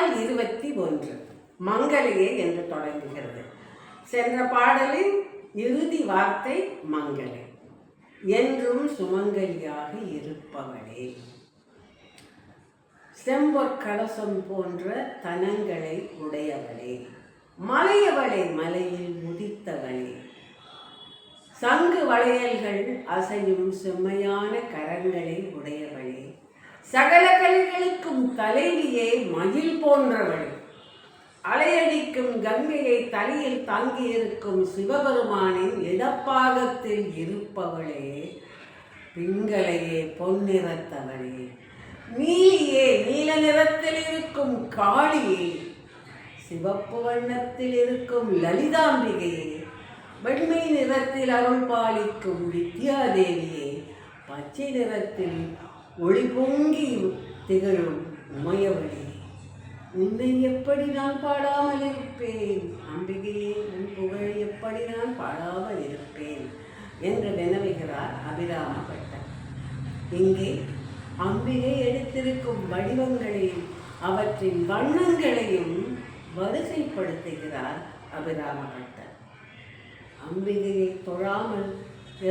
பாடல் 21 மங்களையே என்று தொடங்குகிறது. சென்ற பாடலின் இறுதி வார்த்தை மங்களை. என்றும் சுமங்கலியாக இருப்பவளே, செம்பொற்கலசம் போன்ற தனங்களை உடையவளே, மலையவளை மலையில் முதித்தவளே, சங்கு வளையல்கள் அசையும் செம்மையான கரங்களை உடையவளே, சகல கலைகளுக்கும் தலைவியே மயில் போன்றவளே, அலையடிக்கும் கங்கையை தலையில் தாங்கியிருக்கும் சிவபெருமானின் இடப்பாகத்தில் இருப்பவளே, பிங்களையே பொன்னிறத்தவளே, நீலியே நீல நிறத்தில் இருக்கும் காளியே, சிவப்பு வண்ணத்தில் இருக்கும் லலிதாம்பிகையே, வெண்மை நிறத்தில் அருள் பாலிக்கும் வித்யாதேவியே, பச்சை நிறத்தில் ஒளி பொங்கி திகழும் உமையவளே, உன்னை எப்படி நான் பாடாமல் இருப்பேன்? அம்பிகையே, உன் புகழை எப்படி நான் பாடாமல் இருப்பேன் என்று வினவுகிறார் அபிராம பட்டர். இங்கே அம்பிகை எடுத்திருக்கும் வடிவங்களையும் அவற்றின் வண்ணங்களையும் வரிசைப்படுத்துகிறார் அபிராம பட்டர். அம்பிகையை தொழாமல்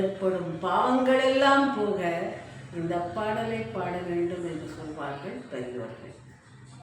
ஏற்படும் பாவங்கள் எல்லாம் போக இந்த பாடலை பாட வேண்டும் என்று சொல்வார்கள் பெரியோர்கள்.